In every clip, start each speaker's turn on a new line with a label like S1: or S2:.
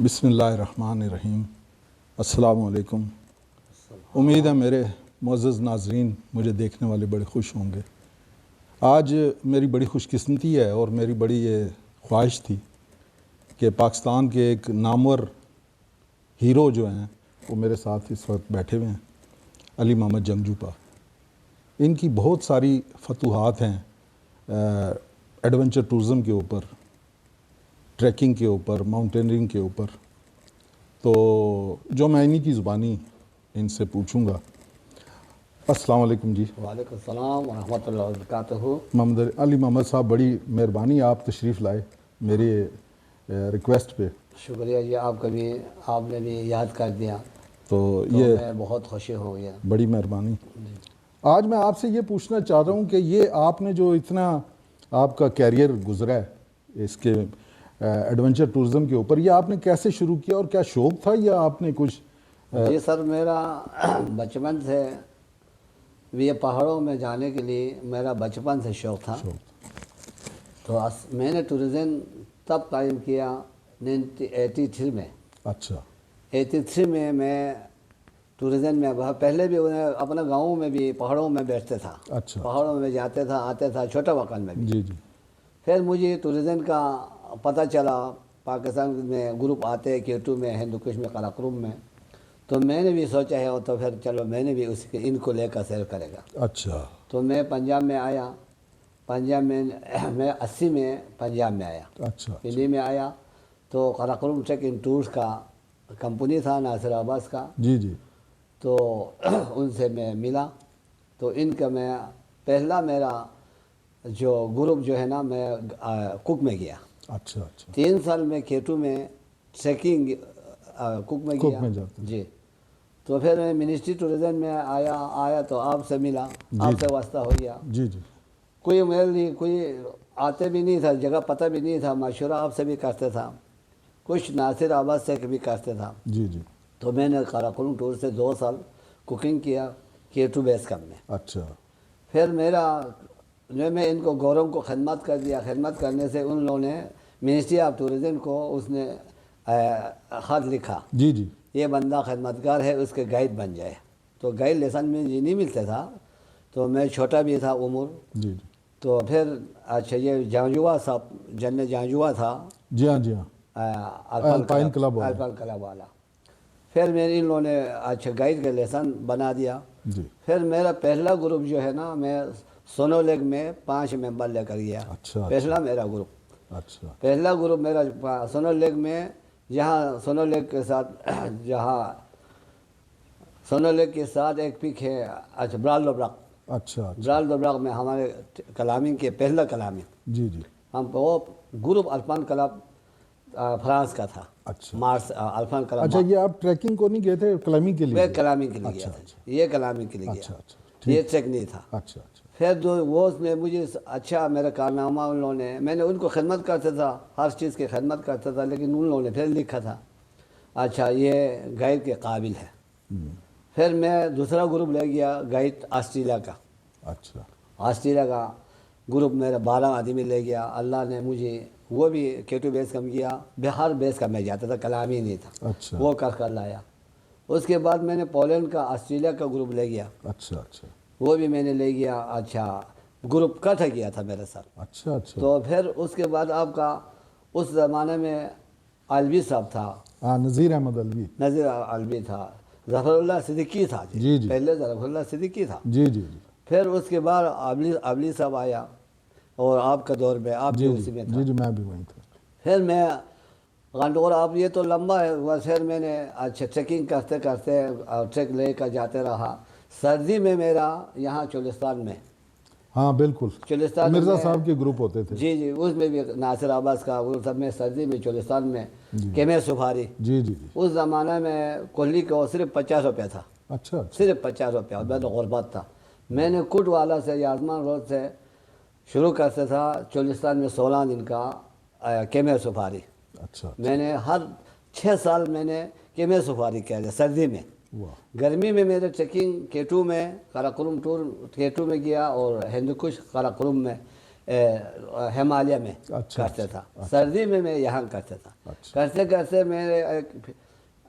S1: بسم اللہ الرحمن الرحیم۔ السلام علیکم۔ امید ہے میرے معزز ناظرین مجھے دیکھنے والے بڑے خوش ہوں گے۔ آج میری بڑی خوش قسمتی ہے اور میری بڑی یہ خواہش تھی کہ پاکستان کے ایک نامور ہیرو جو ہیں وہ میرے ساتھ اس وقت بیٹھے ہوئے ہیں، علی محمد جنگجو۔ ان کی بہت ساری فتوحات ہیں ایڈونچر ٹورزم کے اوپر، ٹریکنگ کے اوپر، ماؤنٹینرنگ کے اوپر، تو جو میں انہی کی زبانی ان سے پوچھوں گا۔ السلام علیکم جی۔
S2: وعلیکم السلام ورحمۃ اللہ وبرکاتہ۔
S1: علی محمد صاحب، بڑی مہربانی آپ تشریف لائے میری ریکویسٹ پہ۔
S2: شکریہ جی، آپ نے بھی یاد کر دیا
S1: تو
S2: یہ میں بہت خوشی ہو گیا،
S1: بڑی مہربانی۔ آج میں آپ سے یہ پوچھنا چاہ رہا ہوں کہ یہ آپ نے جو اتنا آپ کا کیریئر گزرا ہے اس کے ایڈونچر ٹورزم کے اوپر، یہ آپ نے کیسے شروع کیا اور کیا شوق تھا یا آپ نے کچھ؟
S2: جی سر، میرا بچپن سے یہ پہاڑوں میں جانے کے لیے میرا بچپن سے شوق تھا۔ تو میں نے ٹورزم تب قائم کیا 1983 میں۔
S1: اچھا
S2: 83 میں ٹورزم میں پہلے بھی اپنے گاؤں میں بھی پہاڑوں میں بیٹھتے تھا،
S1: اچھا
S2: پہاڑوں میں جاتے تھا آتے تھا، چھوٹا وقت میں بھی۔
S1: جی جی
S2: پھر مجھے ٹورزم کا پتہ چلا، پاکستان میں گروپ آتے کیٹو میں، ہندو کش میں، قراقرم میں، تو میں نے بھی سوچا ہے تو پھر چلو میں نے بھی ان کو لے کر سیر کرے گا۔
S1: اچھا
S2: تو میں پنجاب میں آیا، پنجاب میں 80 میں پنجاب میں آیا،
S1: اچھا
S2: پنڈی میں آیا تو قراقرم ٹریکنگ ٹورز کا کمپنی تھا ناصر عباس کا،
S1: جی جی
S2: تو ان سے میں ملا۔ تو ان کا میں پہلا میرا جو گروپ جو ہے نا، میں کک میں گیا۔
S1: اچھا اچھا
S2: 3 سال میں کیٹو میں ٹریکنگ کک میں گیا
S1: جاتے
S2: جی۔ تو پھر میں منسٹری ٹورزم میں آیا تو آپ سے ملا، آپ سے واسطہ ہو گیا۔
S1: جی جی
S2: کوئی میرے لیے کوئی آتے بھی نہیں تھا، جگہ پتہ بھی نہیں تھا، مشورہ آپ سے بھی کرتے تھا، کچھ ناصر عباس سے بھی کرتے تھا۔
S1: جی جی
S2: تو میں نے قراقرم ٹور سے 2 سال کوکنگ کیا کیٹو بیس کم میں۔
S1: اچھا
S2: پھر میں ان کو گوروں کو خدمت کر دیا، خدمت کرنے سے ان لوگوں نے منسٹری آف ٹورزم کو اس نے خط لکھا،
S1: جی جی
S2: یہ بندہ خدمتگار ہے، اس کے گائیڈ بن جائے۔ تو گائیڈ لیسن میں یہ نہیں ملتا تھا، تو میں چھوٹا بھی تھا عمر،
S1: جی جی
S2: تو پھر اچھا یہ جانجوا صاحب جن جانجوا تھا،
S1: جی ہاں جی ہاں الپائن کلب
S2: والا، پھر میں ان لوگوں نے اچھا گائیڈ کا لیسن بنا دیا۔
S1: جی
S2: پھر میرا پہلا گروپ جو ہے نا، میں سونو لیگ میں 5 ممبر لے کر گیا۔
S1: اچھا
S2: پہلا میرا گروپ،
S1: اچھا
S2: پہلا گروپ میرا سونو لیگ میں، جہاں سونو لیگ کے ساتھ ایک پک ہے اچھا برال دوبرق،
S1: اچھا
S2: برال دوبرق میں ہمارے کلامنگ کے پہلا کلامنگ،
S1: جی جی
S2: ہم وہ گروپ الفان کلب فرانس کا تھا،
S1: اچھا
S2: مارس الفان کلب۔
S1: اچھا یہ آپ ٹریکنگ کو نہیں گئے تھے، کلائمبنگ کے لیے
S2: میں
S1: گئے؟
S2: کلامنگ کے لیے گیا تھا، یہ کلامنگ کے لیے گیا
S1: اچھا
S2: تھا،
S1: اچھا
S2: یہ ٹریک نہیں تھا۔
S1: اچھا اچھا
S2: پھر وہ اس نے مجھے اچھا میرا کارنامہ ان لوگوں نے، میں نے ان کو خدمت کرتا تھا، ہر چیز کی خدمت کرتا تھا، لیکن ان لوگوں نے پھر لکھا تھا اچھا یہ گائیڈ کے قابل ہے۔ پھر میں دوسرا گروپ لے گیا گائیڈ آسٹریلیا کا،
S1: اچھا
S2: آسٹریلیا کا گروپ میرا 12 آدمی لے گیا۔ اللہ نے مجھے وہ بھی کیٹو بیس کم کیا، بہار بیس کا میں جاتا تھا، کلام ہی نہیں تھا،
S1: اچھا
S2: وہ کر لایا۔ اس کے بعد میں نے پولینڈ کا آسٹریلیا کا گروپ لے گیا،
S1: اچھا اچھا
S2: وہ بھی میں نے لے گیا۔ اچھا گروپ کٹھ گیا تھا میرے ساتھ۔
S1: اچھا اچھا
S2: تو پھر اس کے بعد آپ کا اس زمانے میں علوی صاحب تھا،
S1: ہاں نذیر احمد علوی،
S2: نذیر علوی تھا، ظفر اللہ صدیقی تھا
S1: جی جی
S2: پہلے ظفر اللہ صدیقی تھا۔
S1: جی جی جی
S2: پھر اس کے بعد عبلی صاحب آیا، اور آپ کا دور میں آپ بھی
S1: جی
S2: اسی میں تھا۔
S1: جی جی میں بھی وہیں تھا۔
S2: پھر میں غنڈور، آپ یہ تو لمبا ہے، بس پھر میں نے اچھا ٹریکنگ کرتے کرتے ٹریک لے کر جاتے رہا۔ سردی میں میرا یہاں چولستان میں،
S1: ہاں بالکل
S2: چولستان
S1: مرزا
S2: میں،
S1: صاحب کے گروپ ہوتے تھے۔
S2: جی جی اس میں بھی ناصر عباس کا وہ سب میں سردی میں چولستان میں کیمے سفاری،
S1: جی جی جی
S2: اس زمانے میں کوہلی کو صرف 50 روپے تھا،
S1: اچھا اچھا
S2: صرف 50 روپے، اور میں تو غربت تھا۔ میں نے کوٹ والا سے یازمان روڈ سے شروع کرتا تھا، چولستان میں 16 دن کا کیمے سفاری۔
S1: اچھا
S2: میں نے ہر 6 سال میں نے کیمے سفاری کیا ہے سردی میں۔
S1: واہ
S2: گرمی میں میرے ٹریکنگ کیٹو میں، قراقرم ٹور کیٹو میں گیا، اور ہندوکش قراقرم میں ہمالیہ میں
S1: اچھا،
S2: کرتا تھا، سردی میں یہاں کرتا تھا۔
S1: اچھا۔
S2: کرتے کرتے میں نے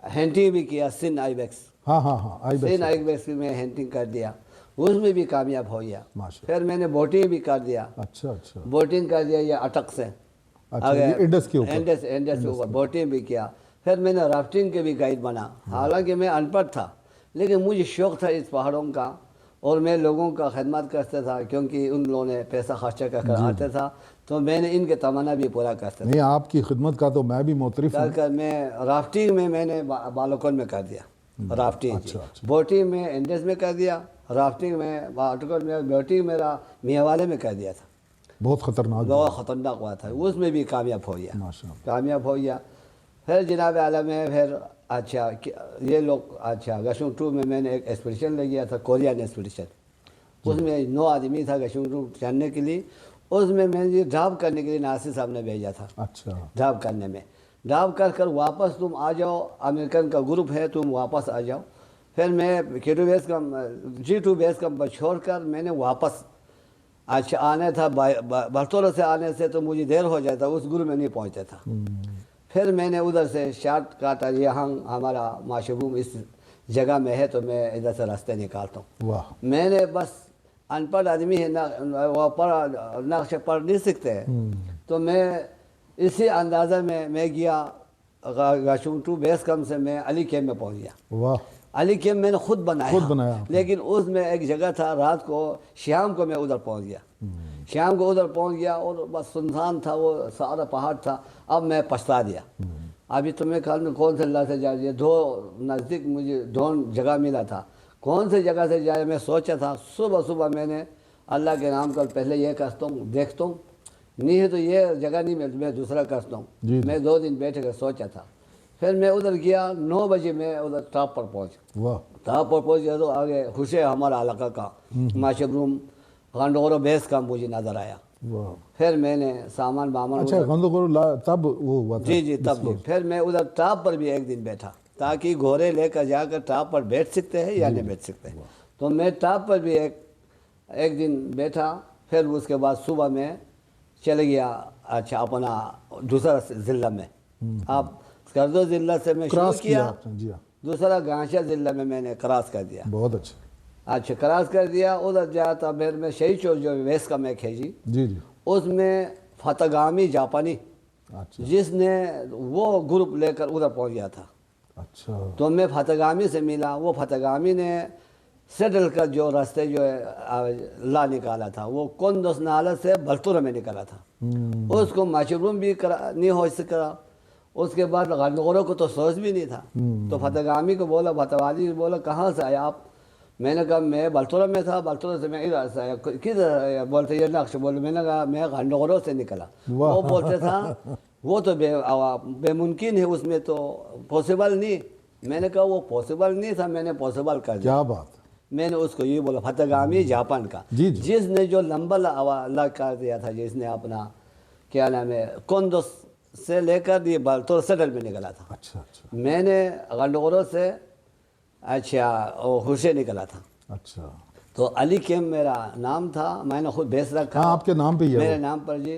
S2: ہینٹنگ بھی کیا، سن آئی بیکس،
S1: ہاں ہاں ہاں، آئی بیکس،
S2: سن آئی بیکس میں ہینٹنگ کر دیا، اس میں بھی کامیاب ہو گیا۔
S1: ماشاء
S2: پھر میں نے بوٹنگ بھی کر دیا،
S1: اچھا اچھا
S2: بوٹنگ کر دیا یہ اٹک سے،
S1: اچھا، یہ انڈس کے اوپر،
S2: انڈس کے اوپر بوٹنگ بھی کیا۔ پھر میں نے رافٹنگ کے بھی گائیڈ بنا، حالانکہ میں ان پڑھ تھا لیکن مجھے شوق تھا اس پہاڑوں کا، اور میں لوگوں کا خدمت کرتا تھا کیونکہ ان لوگوں نے پیسہ خرچہ کر کر آتے تھا، تو میں نے ان کے تمنا بھی پورا کرتا تھا۔
S1: نہیں، آپ کی خدمت کا تو میں بھی معترف ہوں۔
S2: کر میں رافٹنگ میں نے بالوکن میں کر دیا رافٹنگ، بوٹنگ میں انڈس میں کر دیا، رافٹنگ میں بالوکن میں، بوٹنگ میرا میاں والے میں کر دیا تھا،
S1: بہت خطرناک،
S2: بہت خطرناک ہوا تھا، اس میں بھی کامیاب ہو گیا،
S1: ماشاء اللہ۔
S2: کامیاب ہو گیا۔ پھر جناب عالم میں پھر اچھا یہ لوگ اچھا گشنگ 2 میں نے ایک ایکسپیڈیشن لے گیا تھا، کورین ایکسپیڈیشن، اس میں 9 آدمی تھا گشنگ 2 چڑھنے کے لیے، اس میں نے ڈراپ کرنے کے لیے ناصر صاحب نے بھیجا تھا،
S1: اچھا،
S2: ڈراپ کرنے میں، ڈراپ کر واپس تم آ جاؤ، امریکن کا گروپ ہے تم واپس آ جاؤ۔ پھر میں K2 base camp, G2 base camp پر چھوڑ کر میں نے واپس اچھا آنا تھا، برطور سے آنے سے تو مجھے دیر ہو جاتا، اس گروپ میں نہیں پہنچتا تھا۔ پھر میں نے ادھر سے شارٹ کاٹا، یہاں ہمارا معشوم اس جگہ میں ہے تو میں ادھر سے راستے نکالتا ہوں۔
S1: واہ،
S2: میں نے بس ان پڑھ آدمی ہے، وہ نقش پڑھ نہیں سکتے ہیں، تو میں اسی اندازہ میں گیا گشنگ 2 بیس کیمپ سے میں علی کیمپ میں پہنچ گیا۔
S1: واہ،
S2: علی کیمپ میں نے خود بنایا،
S1: خود بنایا آپ نے؟
S2: لیکن اس میں ایک جگہ تھا، رات کو شام کو میں ادھر پہنچ گیا، شام کو ادھر پہنچ گیا اور بس سنسان تھا، وہ سارا پہاڑ تھا۔ اب میں پچھتا دیا، ابھی تمہیں خیال میں کون سے اللہ سے جائے، دو نزدیک مجھے دو جگہ ملا تھا، کون سے جگہ سے جائے میں سوچا تھا۔ صبح میں نے اللہ کے نام کا پہلے یہ کرتا ہوں، دیکھتا ہوں، نہیں ہے تو یہ جگہ نہیں ملتی، میں دوسرا کرتا ہوں۔ میں 2 دن بیٹھ کر سوچا تھا، پھر میں ادھر گیا، 9 بجے میں ادھر ٹاپ پر پہنچا،
S1: واہ،
S2: ٹاپ پر پہنچ گیا تو آگے خوش ہے ہمارا علاقہ کا معشوم غنڈورو بیس کا مجھے نظر آیا۔
S1: واہ،
S2: پھر میں نے سامان بامان
S1: اچھا، غندور تب وہ ہوا تھا؟
S2: جی تب جی، پھر میں ادھر ٹاپ پر بھی ایک دن بیٹھا تاکہ گھوڑے لے کر جا کر ٹاپ پر بیٹھ سکتے ہیں یا نہیں بیٹھ سکتے، تو میں ٹاپ پر بھی ایک دن بیٹھا۔ پھر اس کے بعد صبح میں چلے گیا اچھا اپنا دوسرا ضلع میں، آپ سکردو ضلع سے میں شروع کیا،
S1: جی ہاں،
S2: دوسرا گانشا ضلع میں نے کراس کر دیا،
S1: بہت اچھا،
S2: اچھا کراس کر دیا، ادھر جاتا پھر میں شہید چوک جو ویسٹ کا میک ہے جی،
S1: جی جی،
S2: اس میں فتگامی جاپانی
S1: اچھا
S2: جس نے وہ گروپ لے کر ادھر پہنچ گیا تھا،
S1: اچھا،
S2: تو میں فتگامی سے ملا، وہ فتگامی نے سیٹل کر جو راستے جو ہے لا نکالا تھا، وہ کندوس نالہ سے بلتورہ میں نکالا تھا، اس کو معشوم بھی نہیں ہو سکا، اس کے بعد غنڈورو کو تو سوچ بھی نہیں تھا، تو فتگامی کو بولا، فتوالی کو بولا کہاں سے آیا آپ؟ میں نے کہا میں بلتورہ میں تھا، بلتورہ سے میں ادھر سے آیا، کدھر؟ بولتے یہ نقش بولے، میں نے کہا میں غنڈورو سے نکلا، وہ بولتے تھا وہ تو بے ممکن ہے، اس میں تو پاسبل نہیں، میں نے کہا وہ پاسبل نہیں تھا، میں نے پاسبل کر دیا،
S1: کیا بات،
S2: میں نے اس کو یہ بولا فتگامی جاپان کا، جس نے جو لمبا لا کر دیا تھا، جس نے اپنا کیا نام ہے کندوس سے لے کر یہ بلتور سیٹل میں نکلا تھا،
S1: اچھا اچھا
S2: میں نے غنڈورو سے اچھا خوشے نکلا تھا،
S1: اچھا،
S2: تو علی کیمپ میرا نام تھا، میں نے خود بیس رکھا،
S1: ہاں آپ کے نام پہ ہی ہے
S2: میرے نام پر جی،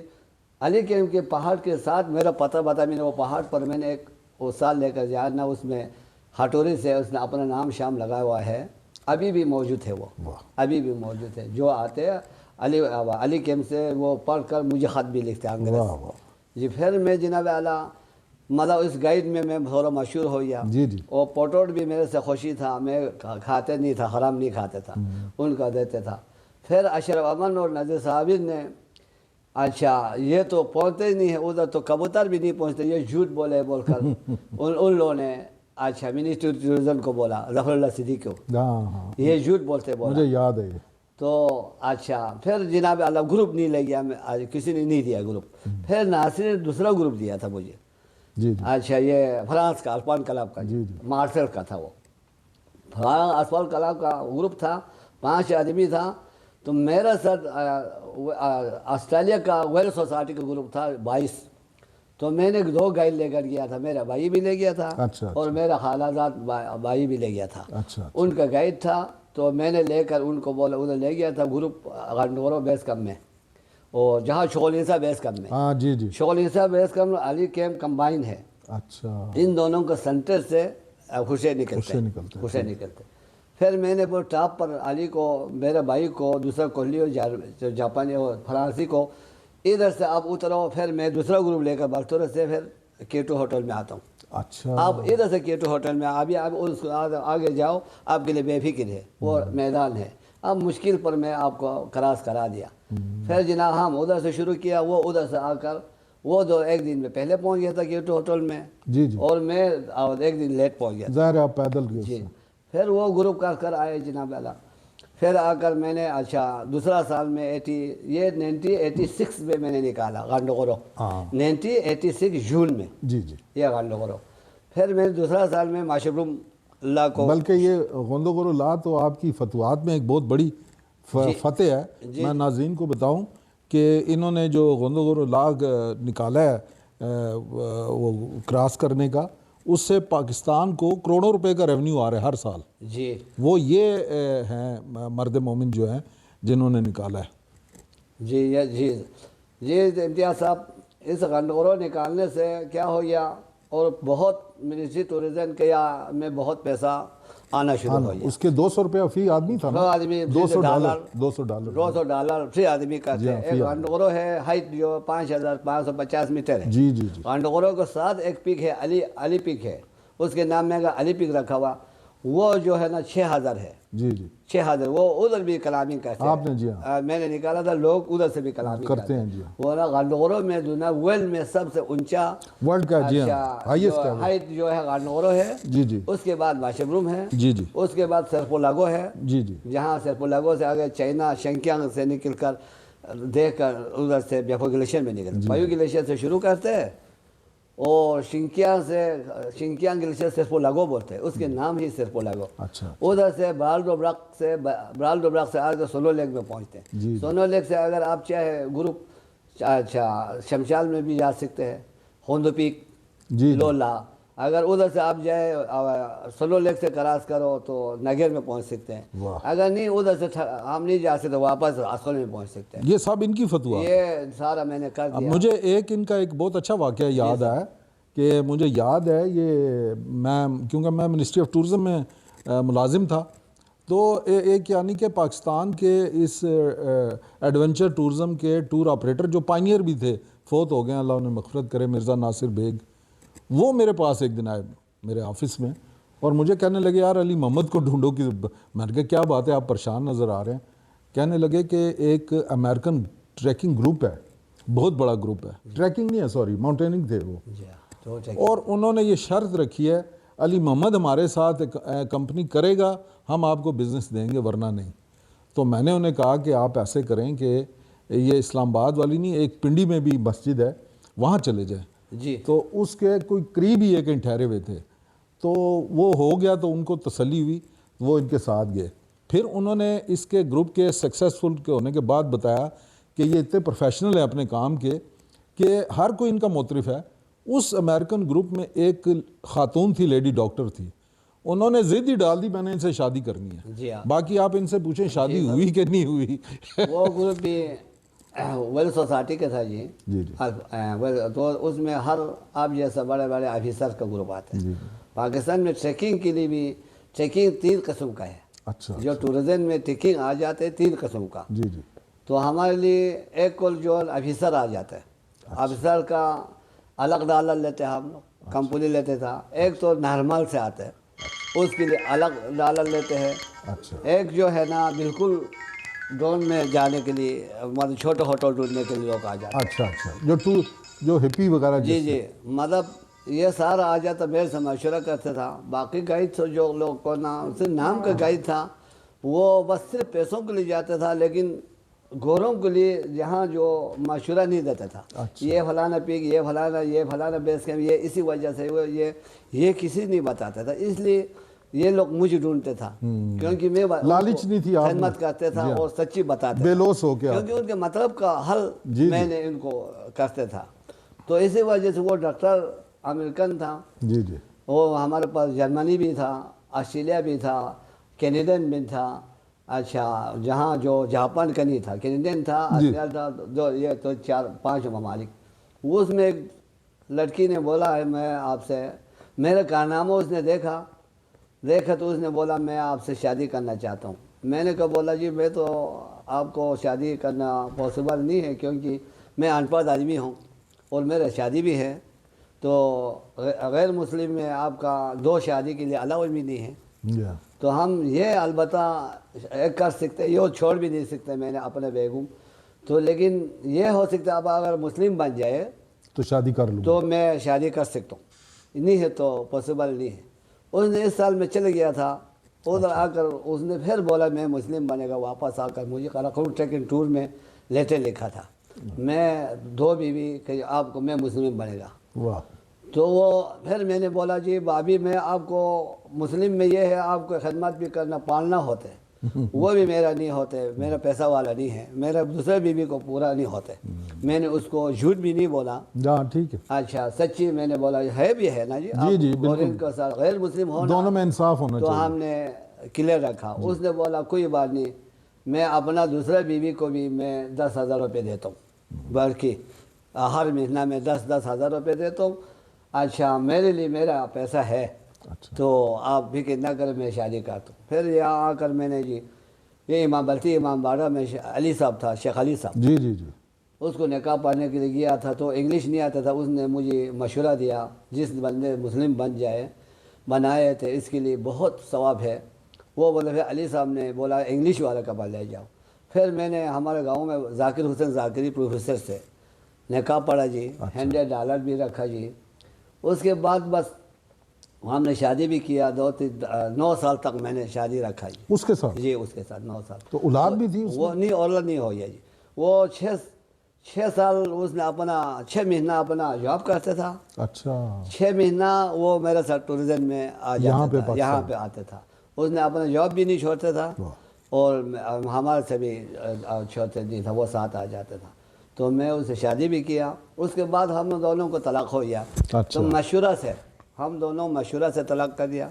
S2: علی کیمپ کے پہاڑ کے ساتھ میرا پتہ بتا، میں نے وہ پہاڑ پر میں نے ایک وہ سال لے کر جانا، اس میں ہٹوری سے اس نے اپنا نام شام لگایا ہوا ہے، ابھی بھی موجود ہے، وہ ابھی بھی موجود ہے، جو آتے ہیں علی کیمپ سے وہ پڑھ کر مجھے خط بھی لکھتے ہیں انگریز جی۔ پھر میں جناب اعلیٰ مطلب اس گائیڈ میں تھوڑا مشہور ہو گیا،
S1: جی جی،
S2: وہ پوٹوٹ بھی میرے سے خوشی تھا، میں کھاتے نہیں تھا، حرام نہیں کھاتے تھا، ان کا دیتے تھا۔ پھر اشرف امن اور نذیر صابر نے اچھا یہ تو پہنچتے ہی نہیں ہے ادھر، تو کبوتر بھی نہیں پہنچتے، یہ جھوٹ بولے بول کر ان لوگوں نے اچھا منسٹر ٹورزم کو بولا، ظفر اللہ صدیقی کو،
S1: ہاں
S2: یہ جھوٹ بولتے بولا،
S1: مجھے یاد ہے یہ،
S2: تو اچھا پھر جناب اللہ گروپ نہیں لے گیا، کسی نے نہیں دیا گروپ، پھر ناصر نے دوسرا گروپ دیا تھا مجھے،
S1: جی جی،
S2: اچھا یہ فرانس کا الپان کلب کا
S1: جی
S2: مارسل کا تھا، وہ فرانس الپان کلب کا گروپ تھا، 5 آدمی تھا، تو میرا ساتھ آسٹریلیا کا ویل سوسائٹی کا گروپ تھا 22، تو میں نے 2 گائیڈ لے کر گیا تھا، میرا بھائی بھی لے گیا تھا
S1: اچھا،
S2: اور میرا خالازاد بھائی بھی لے گیا تھا،
S1: اچھا،
S2: ان کا گائیڈ تھا، تو میں نے لے کر ان کو بولا ادھر لے گیا تھا گروپ غنڈورو بیس کیمپ میں، اور جہاں شغلینسا بیس کیمپ میں،
S1: ہاں جی جی،
S2: شغلینسا بیس کیمپ علی کیمپ کمبائن ہے،
S1: اچھا،
S2: ان دونوں کے سینٹر سے خوشے نکلتے ہیں، خوشے نکلتے. پھر میں نے وہ ٹاپ پر علی کو، میرے بھائی کو، دوسرا کوہلی اور جاپانی اور فرانسی کو ادھر سے آپ اترو، پھر میں دوسرا گروپ لے کر بختور سے پھر K2 ہوٹل میں آتا ہوں.
S1: اچھا،
S2: آپ ادھر سے K2 ہوٹل میں ابھی آپ اس آگے جاؤ، آپ کے لیے بے فکر ہے، وہ میدان ہے. اب مشکل پر میں آپ کو کراس کرا دیا. پھر جناب ہم ادھر سے شروع کیا، وہ ادھر سے آ کر وہ ایک دن میں پہلے پہنچ گیا تھا K2 ہوٹل میں،
S1: جی جی،
S2: اور میں ایک دن لیٹ پہنچ گیا تھا.
S1: ظاہر ہے آپ پیدل گئے اس
S2: جی،
S1: سے.
S2: پھر وہ گروپ کر آئے جناب اعلیٰ. پھر آ کر میں نے دوسرا سال میں 1986 میں نے نکالا گانڈوگورو،
S1: ہاں
S2: 1986 جون میں
S1: جی جی،
S2: یہ گانڈوگورو. پھر میں دوسرا سال میں ماشبروم اللہ کو،
S1: بلکہ یہ غوندگورو لا تو آپ کی فتوحات میں ایک بہت بڑی فتح ہے. میں ناظرین کو بتاؤں کہ انہوں نے جو غوندگورو لا نکالا ہے وہ کراس کرنے کا، اس سے پاکستان کو کروڑوں روپے کا ریونیو آ رہا ہے ہر سال.
S2: جی
S1: وہ یہ ہیں مرد مومن جو ہیں جنہوں نے نکالا ہے.
S2: جی جی جی امتیاز صاحب، اس گانڈوگورو نکالنے سے کیا ہو گیا، اور بہت منسٹری ٹورزم کے میں بہت پیسہ آنا شروع ہو گیا.
S1: اس کے 200 روپے فی آدمی تھا نا،
S2: آدمی
S1: $200
S2: $200 فی آدمی کرتے ہیں. ایک گانڈوگورو ہے، ہائٹ جو 5550 میٹر ہے.
S1: جی جی جی،
S2: گانڈوگورو کے ساتھ ایک پیک ہے، علی پیک ہے، اس کے نام میں علی پیک رکھا ہوا. وہ جو ہے نا 6000 ہے.
S1: جی جی،
S2: 6000 وہ ادھر بھی کلامنگ کرتے ہیں.
S1: آپ نے جی ہاں
S2: میں نے نکالا تھا، لوگ ادھر سے بھی کلامنگ
S1: کرتے ہیں. جی ہاں،
S2: وہ نا گانڈوگورو میں دنیا ورلڈ میں سب سے اونچا
S1: ورلڈ کا جی ہاں ہائیسٹ ہے وہ.
S2: ہائٹ جو ہے گانڈوگورو ہے.
S1: جی جی
S2: اس کے بعد ماشبروم ہے.
S1: جی جی
S2: اس کے بعد سرپولاگو ہے.
S1: جی جی،
S2: جہاں سرپولاگو سے آگے چائنا شنکیانگ سے نکل کر دیکھ کر ادھر سے بیفو گلیشیر میں نکل، بیفو گلیشیر سے شروع کرتے ہیں اور شنکیانگ گلیشیر سرپولاگو بولتے ہیں، اس کے نام ہی سرپولاگو.
S1: اچھا،
S2: ادھر سے برالدو برق سے آگے سونو لیک میں پہنچتے ہیں.
S1: جی
S2: سونو لیک سے اگر آپ چاہے گروپ شمشال میں بھی جا سکتے ہیں، ہوندو پیک،
S1: جی
S2: لولا. اگر ادھر سے آپ جائے سونو لیک سے کراس کرو تو نگر میں پہنچ سکتے ہیں.
S1: واہ،
S2: اگر نہیں ادھر سے ہم نہیں جا سکتے، واپس آسول میں پہنچ سکتے ہیں.
S1: یہ سب ان کی فتویٰ.
S2: یہ سارا میں نے کر
S1: اب
S2: دیا.
S1: مجھے ان کا ایک بہت اچھا واقعہ یاد آیا کہ مجھے یاد ہے یہ کیونکہ میں منسٹری آف ٹورزم میں ملازم تھا، تو ایک یعنی کہ پاکستان کے اس ایڈونچر ٹورزم کے ٹور آپریٹر جو پائنیئر بھی تھے، فوت ہو گئے اللہ انہیں مغفرت کرے، مرزا ناصر بیگ. وہ میرے پاس ایک دن آئے میرے آفس میں اور مجھے کہنے لگے یار علی محمد کو ڈھونڈو. کہ میں نے کہا کیا بات ہے، آپ پریشان نظر آ رہے ہیں. کہنے لگے کہ ایک امریکن ٹریکنگ گروپ ہے، بہت بڑا گروپ ہے، ٹریکنگ نہیں ہے سوری ماؤنٹیننگ تھے وہ، اور انہوں نے یہ شرط رکھی ہے علی محمد ہمارے ساتھ کمپنی کرے گا ہم آپ کو بزنس دیں گے ورنہ نہیں. تو میں نے انہیں کہا کہ آپ ایسے کریں کہ یہ اسلام آباد والی نہیں، ایک پنڈی میں بھی مسجد ہے وہاں چلے جائیں.
S2: جی،
S1: تو اس کے کوئی قریب ہی کہیں ٹھہرے ہوئے تھے، تو وہ ہو گیا تو ان کو تسلی ہوئی، وہ ان کے ساتھ گئے. پھر انہوں نے اس کے گروپ کے سکسیسفل ہونے کے بعد بتایا کہ یہ اتنے پروفیشنل ہیں اپنے کام کے کہ ہر کوئی ان کا معترف ہے. اس امریکن گروپ میں ایک خاتون تھی، لیڈی ڈاکٹر تھی، انہوں نے ضد ہی ڈال دی میں نے ان سے شادی کرنی ہے.
S2: جی ہاں.
S1: باقی آپ ان سے پوچھیں شادی ہوئی کہ نہیں ہوئی.
S2: وہ گروپ بھی ویل سوسائٹی کا تھا. جی
S1: جی جی
S2: تو اس میں ہر آپ جیسا بڑے بڑے آفیسر کا گروپ آتے ہیں. پاکستان میں ٹریکنگ کے لیے بھی ٹریکنگ 3 قسم کا ہے.
S1: اچھا،
S2: جو ٹورزم میں ٹریکنگ آ جاتے ہیں 3 قسم کا.
S1: جی جی،
S2: تو ہمارے لیے ایک کل جو آفیسر آ جاتا ہے، آفیسر کا الگ ڈالر لیتے ہیں ہم لوگ، کمپنی لیتے تھا. ایک تو نارمل سے آتا ہے، اس کے لیے الگ ڈالر لیتے ہیں.
S1: اچھا،
S2: ایک جو ہے نا بالکل ڈرون میں جانے کے لیے، مطلب چھوٹے ہوٹل ڈھونڈنے کے لیے لوگ آ جاتے ہیں.
S1: اچھا اچھا، جو ہپی وغیرہ.
S2: جی جی، مطلب یہ سارا آ جاتا، میرے سے مشورہ کرتا تھا. باقی گائیڈ جو لوگ کو صرف نام کا گائیڈ تھا، وہ بس صرف پیسوں کے لیے جاتا تھا، لیکن گوروں کے لیے جہاں جو مشورہ نہیں دیتا تھا. یہ فلانا پیک، یہ فلانا بیس کیمپ، یہ اسی وجہ سے یہ کسی نہیں بتاتا تھا. اس لیے یہ لوگ مجھے ڈھونڈتے تھا، کیونکہ میں
S1: لالچ نہیں تھی،
S2: خدمت کرتے تھا اور سچی بتاتے
S1: بے لوس ہو کے،
S2: کیونکہ ان کے مطلب کا حل میں نے ان کو کرتے تھا. تو اسی وجہ سے وہ ڈاکٹر امریکن تھا.
S1: جی جی،
S2: وہ ہمارے پاس جرمنی بھی تھا، آسٹریلیا بھی تھا، کینیڈین بھی تھا، اچھا جہاں جو جاپان کا نہیں تھا کینیڈین تھا آسٹریلیا تھا یہ تو 4-5 ممالک. اس میں ایک لڑکی نے بولا ہے میں آپ سے میرا کارنامہ اس نے دیکھا تو اس نے بولا میں آپ سے شادی کرنا چاہتا ہوں. میں نے کہا بولا جی میں تو آپ کو شادی کرنا پاسبل نہیں ہے کیونکہ میں ان پڑھ آدمی ہوں اور میرا شادی بھی ہے تو غیر مسلم میں آپ کا 2 شادی کے لیے الاؤ بھی نہیں ہے. تو ہم یہ البتہ ایک کر سکتے یہ چھوڑ بھی نہیں سکتے میں نے اپنے بیگم تو لیکن یہ ہو سکتا ہے اب اگر مسلم بن جائے
S1: تو شادی کر لوں
S2: تو میں شادی کر سکتا ہوں نہیں ہے تو پاسبل نہیں ہے. اس نے اس سال میں چلے گیا تھا ادھر آ کر اس نے پھر بولا میں مسلم بنے گا. واپس آ کر مجھے قراقرم ٹریکنگ ٹور میں لیٹر لکھا تھا میں 2 بیوی کہ آپ کو میں مسلم بنے گا.
S1: واہ.
S2: تو وہ پھر میں نے بولا جی بھابھی میں آپ کو مسلم میں یہ ہے آپ کو خدمت بھی کرنا پالنا ہوتے وہ بھی میرا نہیں ہوتے میرا پیسہ والا نہیں ہے میرا دوسرے بیوی کو پورا نہیں ہوتے. میں نے اس کو جھوٹ بھی نہیں بولا.
S1: ہاں ٹھیک ہے.
S2: اچھا سچی میں نے بولا ہے بھی ہے نا جی
S1: جی
S2: بالکل کے ساتھ غیر مسلم ہونا
S1: دونوں میں انصاف ہونا
S2: تو
S1: چاہیے.
S2: ہم نے کلیئر رکھا. اس نے بولا کوئی بات نہیں میں اپنا دوسرے بیوی کو بھی میں 10,000 روپے دیتا ہوں بلکہ ہر مہینہ میں 10,000 روپے دیتا ہوں. اچھا میرے لیے میرا پیسہ ہے تو آپ بھی کتنا کریں میں شادی کرتا ہوں. پھر یہاں آ کر میں نے جی یہ امام باڑہ میں علی صاحب تھا شیخ علی صاحب
S1: جی جی جی
S2: اس کو نکاح پڑھنے کے لیے گیا تھا تو انگلش نہیں آتا تھا. اس نے مجھے مشورہ دیا جس بندے مسلم بنائے تھے اس کے لیے بہت ثواب ہے. وہ بولے پھر علی صاحب نے بولا انگلش والا کپڑا لے جاؤ. پھر میں نے ہمارے گاؤں میں ذاکر حسین ذاکری پروفیسر سے نکاح پڑھا جی. $100 بھی رکھا جی. اس کے بعد بس ہم نے شادی بھی کیا 9 سال تک میں نے شادی رکھا جی
S1: اس کے ساتھ.
S2: جی اس کے ساتھ 9 سال.
S1: تو اولاد بھی تھی اس
S2: وہ نہیں اولاد نہیں ہوئی ہے جی. وہ 6 سال اس نے اپنا 6 مہینہ اپنا جاب کرتا تھا.
S1: اچھا
S2: 6 مہینہ وہ میرے ساتھ ٹورزم میں آ جاتا تھا یہاں پہ آتا تھا. اس نے اپنا جاب بھی نہیں چھوڑتا تھا اور ہمارے سے بھی چھوڑتے نہیں تھا وہ ساتھ آ جاتا تھا. تو میں اسے شادی بھی کیا. اس کے بعد ہم دونوں کو طلاق ہو گیا. تو مشورہ سے ہم دونوں مشورہ سے طلاق کر دیا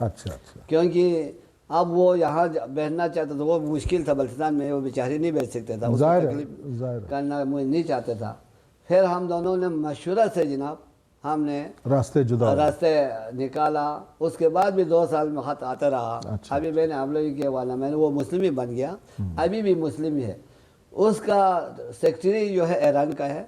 S2: کیونکہ اب وہ یہاں بیٹھنا چاہتا تھا. وہ مشکل تھا بلتستان میں وہ بیچاری نہیں بیٹھ سکتے تھا اس کو تکلیف کرنا مجھے نہیں چاہتے تھا. پھر ہم دونوں نے مشورہ سے جناب ہم نے راستے نکالا. اس کے بعد بھی 2 سال میں خط آتا رہا. ابھی میں نے ہم لوگ کیا والا میں نے وہ مسلم ہی بن گیا ابھی بھی مسلم ہی ہے. اس کا سیکٹری جو ہے ایران کا ہے.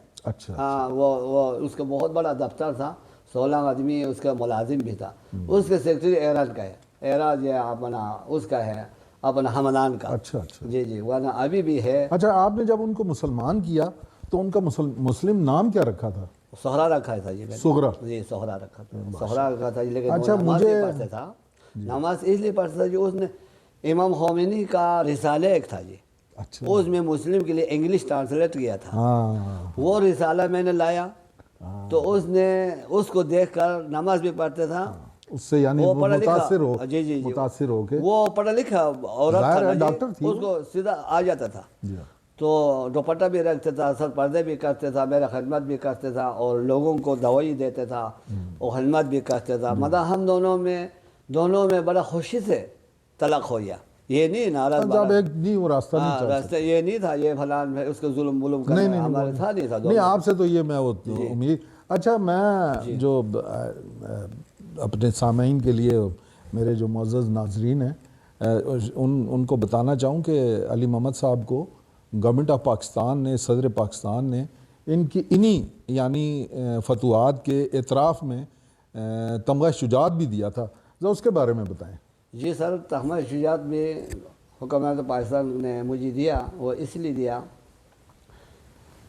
S2: ہاں وہ اس کا بہت بڑا دفتر تھا 16 آدمی اس کا ملازم بھی تھا. اس کے سیکٹری ایران کا ہے. ایران یہ اپنا اس کا ہے اپنا حمدان کا. جی جی ورنہ ابھی بھی ہے.
S1: اچھا آپ نے جب ان کو مسلمان کیا تو ان کا مسلم نام کیا رکھا تھا؟
S2: سہرا رکھا تھا جی.
S1: سغرا.
S2: جی سہرا رکھا تھا. سہرا رکھا تھا لیکن نماز نہیں پڑھتا تھا. نماز اس لیے پڑھتا تھا جو اس نے امام خمینی کا رسالہ ایک تھا جی. اس میں مسلم کے لیے انگلش ٹرانسلیٹ کیا تھا. وہ رسالہ میں نے لایا تو اس نے اس کو دیکھ کر نماز بھی پڑھتا تھا.
S1: اس سے یعنی متاثر ہو.
S2: جی جی جی
S1: متاثر ہو کے
S2: وہ پڑھا لکھا عورت تھا
S1: ڈاکٹر تھی
S2: اس کو سیدھا آ جاتا تھا. تو دوپٹہ بھی رکھتا تھا سر پردے بھی کرتے تھا میرا خدمت بھی کرتے تھا اور لوگوں کو دوائی دیتے تھا اور خدمت بھی کرتے تھا. مطلب ہم دونوں میں بڑا خوشی سے طلاق ہو گیا. یہ نہیں ناراض راستہ یہ نہیں تھا یہ فلان اس کو ظلم کرنا ہمارے تھا نہیں تھا.
S1: نہیں آپ سے تو یہ میں امید. اچھا میں جو اپنے سامعین کے لیے میرے جو معزز ناظرین ہیں ان کو بتانا چاہوں کہ علی محمد صاحب کو گورنمنٹ آف پاکستان نے صدر پاکستان نے انہی یعنی فتوحات کے اعتراف میں تمغہ شجاعت بھی دیا تھا. ذرا اس کے بارے میں بتائیں.
S2: جی سر تمغہ شجاعت بھی حکومت پاکستان نے مجھے دیا. وہ اس لیے دیا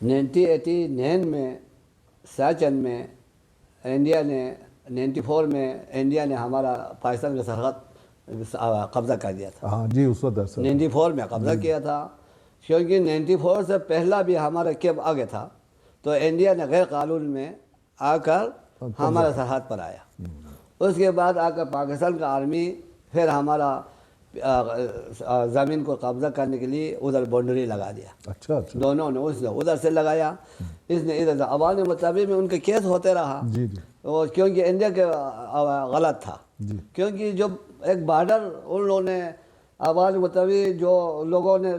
S2: 1989 میں سیچن میں انڈیا نے 94 میں انڈیا نے ہمارا پاکستان کا سرحد قبضہ کر دیا تھا.
S1: ہاں جی اس وقت
S2: 94 میں قبضہ کیا تھا کیونکہ 94 سے پہلا بھی ہمارا کیمپ آگے تھا تو انڈیا نے غیر قانون میں آ کر ہمارا سرحد پر آیا. اس کے بعد آ کر پاکستان کا آرمی پھر ہمارا زمین کو قبضہ کرنے کے لیے ادھر باؤنڈری لگا دیا.
S1: اچھا
S2: دونوں نے اس نے ادھر سے لگایا اس نے ادھر سے. عوام مطابق میں ان کے کیس ہوتے رہا کیونکہ انڈیا کے غلط تھا کیونکہ جب ایک بارڈر ان لوگوں نے آواز مطابق جو لوگوں نے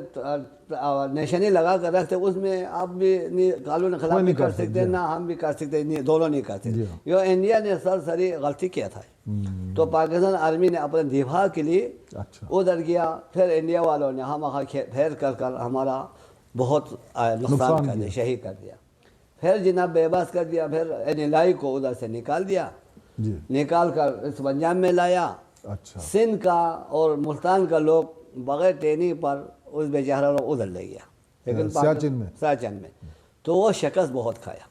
S2: نشانی لگا کر رکھتے اس میں آپ بھی قانون خلاف نہیں کر سکتے نہ ہم بھی کر سکتے، دونوں نہیں کر سکتے. یہ انڈیا نے سری غلطی کیا تھا. تو پاکستان آرمی نے اپنے دفاع کے لیے ادھر گیا، پھر انڈیا والوں نے ہم پھیر کر ہمارا بہت نقصان کر دیا، شہید کر دیا. پھر جناب بے بس کر دیا، پھر NLI کو ادھر سے نکال دیا، نکال کر اس پنجاب میں لایا. سندھ کا اور ملتان کا لوگ بغیر ٹریننگ پر اس بیچارہ لوگ ادھر لے گیا، لیکن سیاچن میں تو وہ شکست بہت کھایا.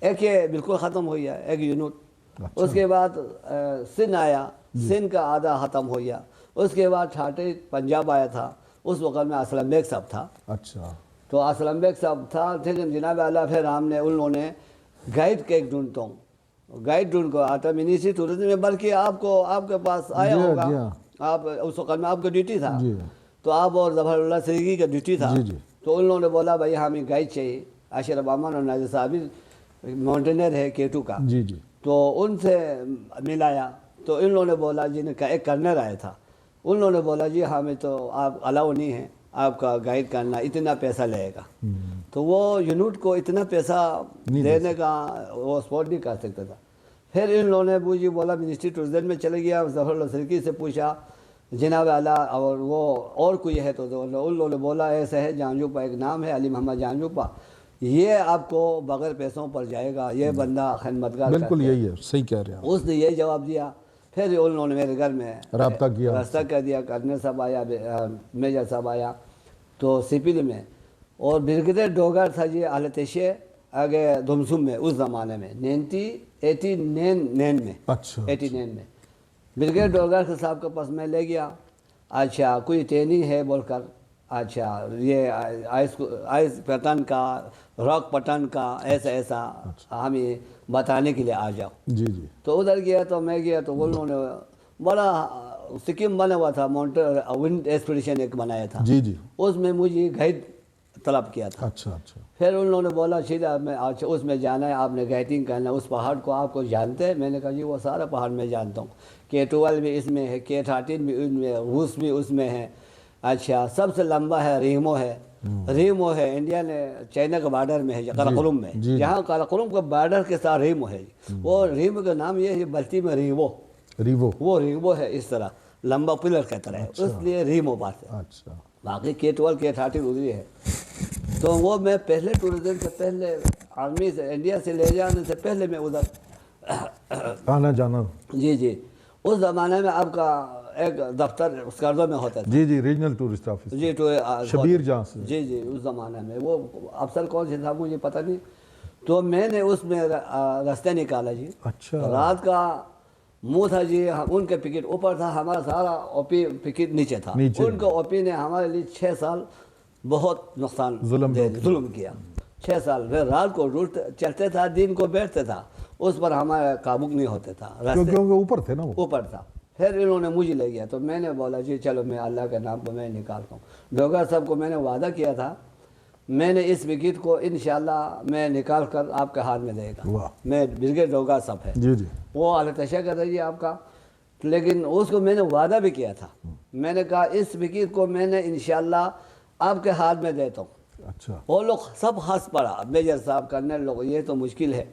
S2: ایک یہ بالکل ختم ہو گیا، ایک یونٹ. اس کے بعد سندھ آیا، سندھ کا آدھا ختم ہو گیا. اس کے بعد ٹھاٹے پنجاب آیا تھا، اس وقت میں اسلم بیگ صاحب تھا. تو اسلم بیگ صاحب تھا، لیکن جناب اعلیٰ پھر ہم نے ان لوگوں نے گائیڈ کے ایک ڈھونڈتا ہوں، گائیڈ ڈھونڈ کو آتا منسٹری ٹورزم میں، بلکہ آپ کے پاس آیا ہوگا، آپ اس وقت میں آپ کا ڈیوٹی تھا، تو آپ اور ظفر اللہ سریگی کا ڈیوٹی تھا. تو ان لوگوں نے بولا بھائی ہمیں گائیڈ چاہیے. اشرف امان اور ناظر صاحب ماؤنٹینئر ہے K2 کا، تو ان سے ملایا. تو ان لوگوں نے بولا جی نے ایک کرنر آیا تھا، ان لوگوں نے بولا جی ہمیں تو آپ الاؤ نہیں ہے آپ کا گائیڈ کرنا، اتنا پیسہ لے گا. تو وہ یونٹ کو اتنا پیسہ دینے کا وہ سپورٹ نہیں کر سکتا تھا. پھر ان لوگوں نے مجھے بولا منسٹری ٹورزم میں چلے گیا، ظفر اللہ سرکی سے پوچھا جناب اعلیٰ اور وہ اور کوئی ہے، تو ان لوگوں نے بولا ایسا ہے، جانجوپا ایک نام ہے، علی محمد جانجوپا، یہ آپ کو بغیر پیسوں پر جائے گا، یہ بندہ خدمتگار.
S1: بالکل یہی ہے، صحیح کہہ رہے ہیں.
S2: اس نے یہ جواب دیا. پھر ان لوگوں نے میرے گھر میں رابطہ کر دیا. کرنل صاحب آیا، میجر صاحب آیا تو سپل میں، اور بریگیڈیئر ڈوگر تھا جی اہلتشے آگے دمسم میں اس زمانے میں 89 میں بریگیڈیئر ڈوگر صاحب کے پاس میں لے گیا. اچھا کوئی ٹریننگ ہے بول کر، اچھا یہ آئس پیٹرن کا، راک پیٹرن کا، ایسا ہمیں بتانے کے لیے آ جاؤ. تو ادھر گیا، تو میں گیا تو ان لوگوں نے بڑا سکیم بنا ہوا تھا، ونڈ ایکسپیڈیشن ایک بنایا تھا، اس میں مجھے گائیڈ طلب کیا تھا. پھر ان لوگوں نے بولا سیدھا میں اس میں جانا ہے، آپ نے گائیڈنگ کرنا ہے، اس پہاڑ کو آپ کو جانتے ہیں؟ میں نے کہا جی وہ سارا پہاڑ میں جانتا ہوں، K12 بھی اس میں ہے، K13 بھی اس میں، روس بھی اس میں ہے. اچھا سب سے لمبا ہے ریمو ہے، انڈیا نے چائنا کے بارڈر میں ہے، قراقرم میں، جہاں قراقرم کا بارڈر کے ساتھ ریمو ہے. وہ ریمو کا نام یہ ہے بلتی میں وہ ریمو ہے، اس طرح لمبا پلر کی طرح ہے، اس لیے ریمو بات ہے. باقی K12 K13 ادھری ہے. تو وہ میں پہلے ٹورزم سے پہلے آرمی سے انڈیا سے لے جانے سے پہلے میں ادھر
S1: آنا جانا.
S2: جی اس زمانے میں آپ کا ایک دفتر اسکردو میں ہوتا تھا،
S1: ریجنل ٹورسٹ آفس، شبیر جہاں سے.
S2: جی اس زمانے میں وہ افسر کون سے تھا مجھے پتہ نہیں. تو میں نے اس میں راستے نکالا جی. رات کا منہ تھا جی، ان کے پکٹ اوپر تھا، ہمارا سارا OP پکٹ نیچے تھا. ان کو OP نے ہمارے لیے 6 سال بہت نقصان ظلم کیا. 6 سال پھر رات کو چلتے تھا، دن کو بیٹھتے تھا، اس پر ہمارا قابو نہیں ہوتا تھا،
S1: کیونکہ اوپر تھے نا،
S2: اوپر تھا. پھر انہوں نے مجھے لے گیا. تو میں نے بولا جی چلو میں اللہ کے نام کو میں نکالتا ہوں. ڈوگر صاحب کو میں نے وعدہ کیا تھا میں نے اس وکٹ کو انشاءاللہ میں نکال کر آپ کے ہاتھ میں دے گا. میں بریگیڈیئر ڈوگر صاحب ہے، وہ اہلتشے کر رہی ہے آپ کا، لیکن اس کو میں نے وعدہ بھی کیا تھا. میں نے کہا اس وکٹ کو میں نے انشاءاللہ آپ کے ہاتھ میں دیتا ہوں. وہ لوگ سب ہنس پڑا، میجر صاحب کرنل لوگ، یہ تو مشکل ہے.